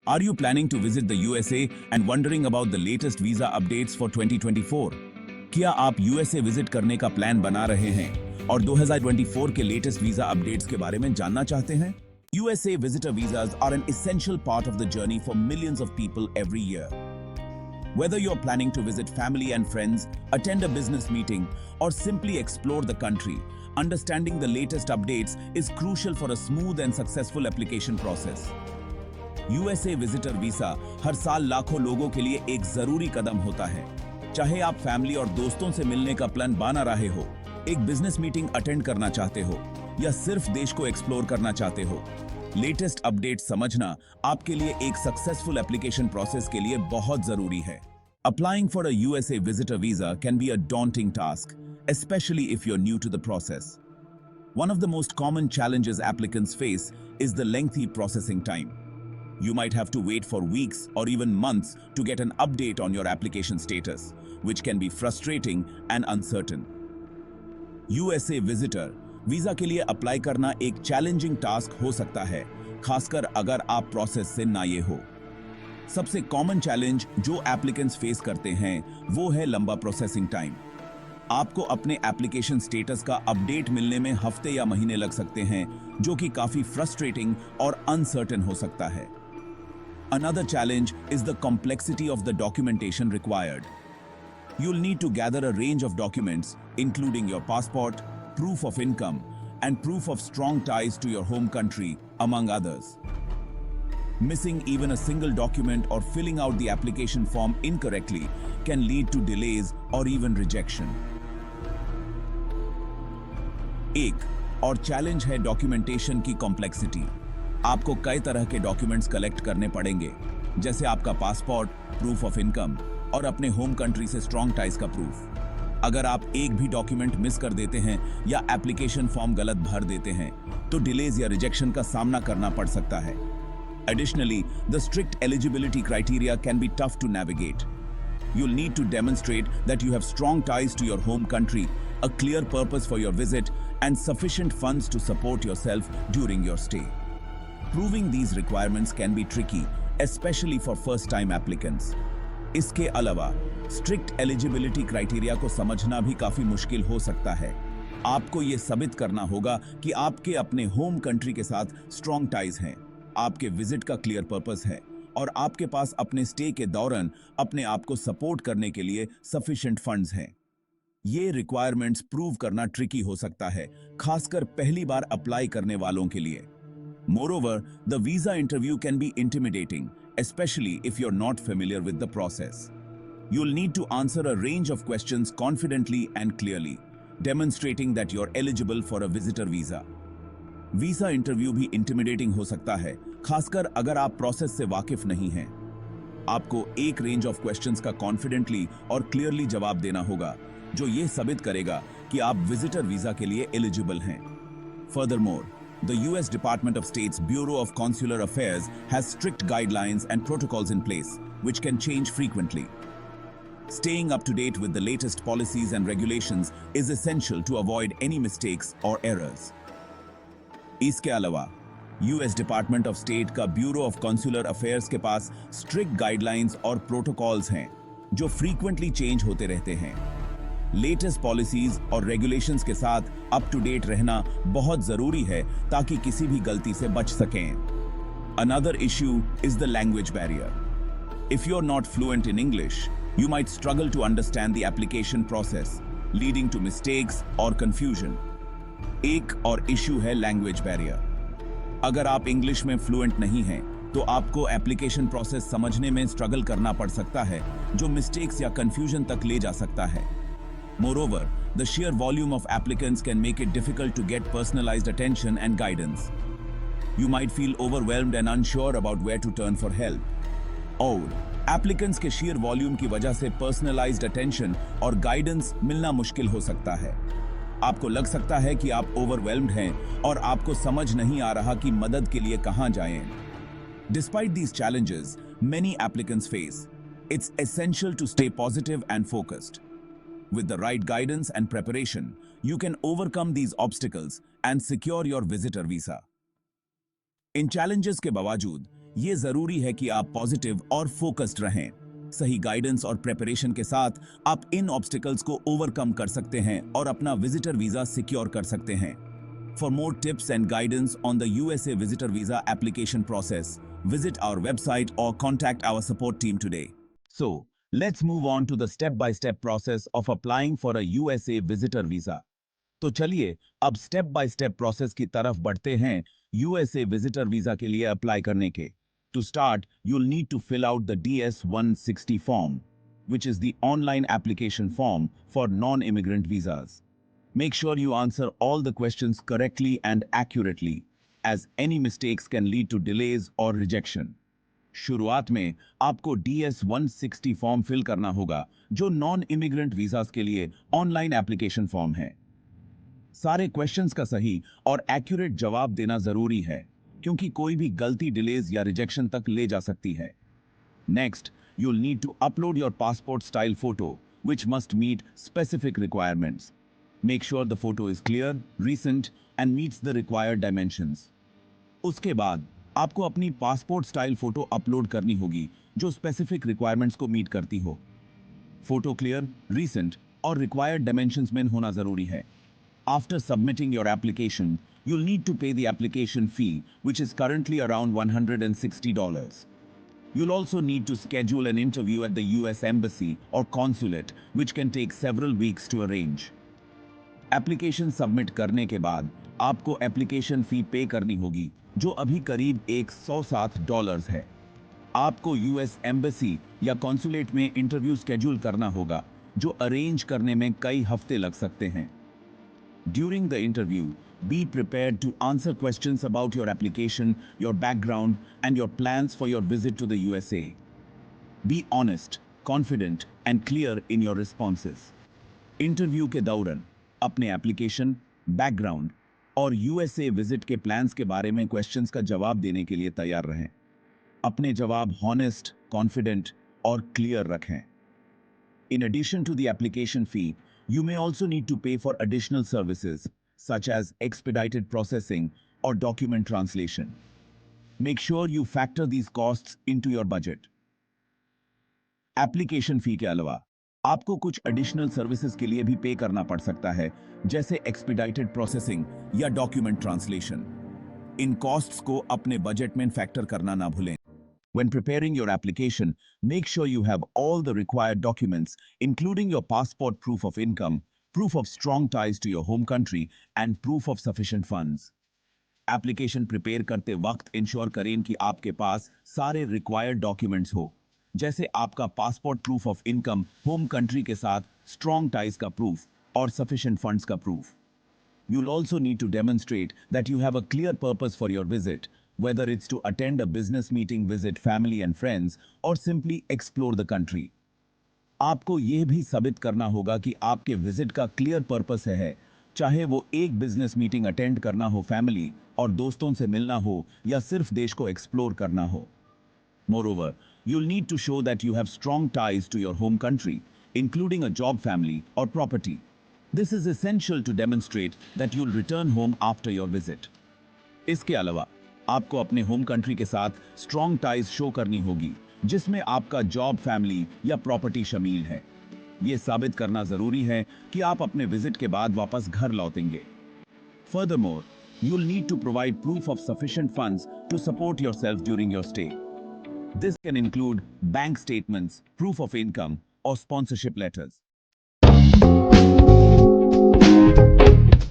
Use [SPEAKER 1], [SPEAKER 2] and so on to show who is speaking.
[SPEAKER 1] Are you planning to visit the USA and wondering about the latest visa updates for 2024? क्या आप USA visit करने का plan बना रहे हैं और 2024 के लेटेस्ट वीजा अपडेट्स के बारे में जानना चाहते हैं? USA visitor visas are an essential part of the journey for millions of people every year. Whether you're planning to visit family and friends, attend a business meeting, or simply explore the country, understanding the latest updates is crucial for a smooth and successful application process. USA visitor visa हर साल लाखों लोगों के लिए एक जरूरी कदम होता है। चाहे आप फैमिली और दोस्तों से मिलने का प्लान बना रहे हो, एक बिजनेस मीटिंग अटेंड करना चाहते हो या सिर्फ देश को एक्सप्लोर करना चाहते हो, लेटेस्ट अपडेट समझना आपके लिए एक सक्सेसफुल एप्लीकेशन प्रोसेस के लिए बहुत जरूरी है। Applying for a USA visitor visa can be a daunting task, especially if you're new to the process. One of the most common challenges applicants face is the lengthy processing time. You might have to wait for weeks or even months to get an update on your application status, which can be frustrating and uncertain. USA visitor visa के लिए apply करना एक challenging task हो सकता है, खासकर अगर आप प्रोसेस से नए हो। सबसे कॉमन चैलेंज जो एप्लीकेंट्स फेस करते हैं वो है लंबा प्रोसेसिंग टाइम। आपको अपने एप्लीकेशन स्टेटस का अपडेट मिलने में हफ्ते या महीने लग सकते हैं, जो कि काफी फ्रस्ट्रेटिंग और अनसर्टेन हो सकता है। Another challenge is the complexity of the documentation required. You'll need to gather a range of documents, including your passport, proof of income, and proof of strong ties to your home country, among others. Missing even a single document or filling out the application form incorrectly can lead to delays or even rejection. एक और challenge है documentation की complexity. आपको कई तरह के documents collect करने पड़ेंगे, जैसे आपका पासपोर्ट, प्रूफ ऑफ इनकम और अपने होम कंट्री से स्ट्रॉन्ग टाइज का प्रूफ। अगर आप एक भी डॉक्यूमेंट मिस कर देते हैं या एप्लीकेशन फॉर्म गलत भर देते हैं, तो डिलेज या रिजेक्शन का सामना करना पड़ सकता है। Additionally, the strict eligibility criteria can be tough to navigate. You'll need to demonstrate that you have strong ties to your home country, a clear purpose for your visit, and sufficient funds to support yourself during your stay. Proving these requirements can be tricky, especially for first-time applicants. इसके अलावा strict eligibility criteria को समझना भी काफी मुश्किल हो सकता है। आपको ये साबित करना होगा कि आपके अपने होम कंट्री के साथ स्ट्रॉन्ग टाइज हैं, आपके विजिट का क्लियर पर्पस है और आपके पास अपने स्टे के दौरान अपने आप को सपोर्ट करने के लिए सफिशिएंट फंड्स हैं। ये रिक्वायरमेंट्स प्रूव करना ट्रिकी हो सकता है, खासकर पहली बार अप्लाई करने वालों के लिए। Moreover, the visa interview can be intimidating, especially if you're not familiar with the process. You'll need to answer a range of questions confidently and clearly, demonstrating that you're eligible for a visitor visa. Visa interview भी intimidating हो सकता है, खासकर अगर आप process से वाकिफ नहीं हैं। आपको एक रेंज ऑफ क्वेश्चंस का कॉन्फिडेंटली और क्लियरली जवाब देना होगा, जो ये साबित करेगा कि आप विजिटर वीजा के लिए एलिजिबल हैं। Furthermore, the US Department of State's Bureau of Consular Affairs has strict guidelines and protocols in place, which can change frequently. Staying up to date with the latest policies and regulations is essential to avoid any mistakes or errors. इसके अलावा US Department of State का Bureau of Consular Affairs के पास strict guidelines और protocols हैं, जो frequently change होते रहते हैं। लेटेस्ट पॉलिसीज और रेगुलेशंस के साथ अप टू डेट रहना बहुत जरूरी है ताकि किसी भी गलती से बच सकें। Another issue is the language barrier. If you're not fluent in English, you might struggle to understand the application process, leading to mistakes or confusion. एक और इश्यू है लैंग्वेज बैरियर। अगर आप इंग्लिश में फ्लुएंट नहीं हैं, तो आपको एप्लीकेशन प्रोसेस समझने में स्ट्रगल करना पड़ सकता है, जो मिस्टेक्स या कंफ्यूजन तक ले जा सकता है। Moreover, the sheer volume of applicants can make it difficult to get personalized attention and guidance. You might feel overwhelmed and unsure about where to turn for help. और applicants के sheer volume की वजह से personalized attention और guidance मिलना मुश्किल हो सकता है। आपको लग सकता है कि आप overwhelmed हैं और आपको समझ नहीं आ रहा कि मदद के लिए कहां जाएं। Despite these challenges, many applicants face, it's essential to stay positive and focused. With the right guidance and preparation, you can overcome these obstacles and secure your visitor visa. In challenges के बावजूद ये जरूरी है कि आप positive और focused रहें। सही गाइडेंस और प्रिपरेशन के साथ आप इन ऑब्स्टिकल्स को ओवरकम कर सकते हैं और अपना विजिटर वीजा सिक्योर कर सकते हैं। For more tips and guidance on the USA visitor visa application process, visit our website or contact our support team today. So, let's move on to the step-by-step process of applying for a USA visitor visa. तो चलिए अब step by step process की तरफ बढ़ते हैं USA visitor visa के लिए apply करने के। To start you'll need to fill out the DS-160 form, which is the online application form for non-immigrant visas. Make sure you answer all the questions correctly and accurately, as any mistakes can lead to delays or rejection. शुरुआत में आपको DS-160 form fill करना होगा, जो non immigrant visas के लिए online application form है। सारे क्वेश्चंस का सही और एक्यूरेट जवाब देना जरूरी है, क्योंकि कोई भी गलती डिलेज या रिजेक्शन तक ले जा सकती है। Next, you'll need to upload your passport style photo, which must meet specific requirements. Make sure the photo is clear, recent, and meets the required dimensions. उसके बाद आपको अपनी पासपोर्ट स्टाइल फोटो अपलोड करनी होगी, जो स्पेसिफिक रिक्वायरमेंट्स को meet करती हो। फोटो क्लियर, रीसेंट और रिक्वायर्ड डायमेंशंस में होना जरूरी है। After submitting your application, you'll need to pay the application fee, which is currently around $160. You'll also need to schedule an interview at the US Embassy or consulate, which can take several weeks to arrange. Application submit करने के बाद आपको application fee पे करनी होगी, जो अभी करीब $107 है। आपको यूएस एम्बेसी या कॉन्सुलेट में इंटरव्यू स्केड्यूल करना होगा, जो अरेंज करने में कई हफ्ते लग सकते हैं। During the interview, be prepared to answer questions about your application, your background, and your plans for your visit to the USA. Be honest, confident, and clear in your responses. Interview के दौरान अपने application, background और USA visit के plans के बारे में questions का जवाब देने के लिए तैयार रहें। अपने जवाब हॉनेस्ट, कॉन्फिडेंट और क्लियर रखें। In addition to the application fee, you may also need to pay for additional services, such as expedited processing or document translation. Make sure you factor these costs into your budget. Application fee के अलावा आपको कुछ additional services के लिए भी पे करना पड़ सकता है, जैसे एक्सपीडाइटेड प्रोसेसिंग या डॉक्यूमेंट ट्रांसलेशन। इन कॉस्ट्स को अपने बजट में फैक्टर करना ना भूलें। When preparing your application, make sure you have all the required documents, including your passport proof of income, proof of strong ties to your home country, and proof of sufficient funds. Application prepare करते वक्त ensure करें कि आपके पास सारे required documents हो, जैसे आपका passport proof of income, home country के साथ स्ट्रॉन्ग टाइज का प्रूफ और सफिशिएंट फंड्स का proof. You'll also need to demonstrate that you have a clear purpose for your visit, whether it's to attend a business meeting, visit family and friends, or simply explore the country. आपको यह भी साबित करना होगा कि आपके visit का clear purpose है, चाहे वो एक बिजनेस मीटिंग अटेंड करना हो, फैमिली और दोस्तों से मिलना हो, या सिर्फ देश को एक्सप्लोर करना हो। Moreover, you'll need to show that you have strong ties to your home country, including a job, family, or property. This is essential to demonstrate that you'll return home after your visit. इसके अलावा आपको अपने home country के साथ strong ties show करनी होगी, जिसमें आपका जॉब, फैमिली या प्रॉपर्टी शामिल है। यह साबित करना जरूरी है कि आप अपने विजिट के बाद वापस घर लौटेंगे। Furthermore, you'll need to provide proof of sufficient funds to support yourself during your stay. This can include bank statements, proof of income, or sponsorship letters.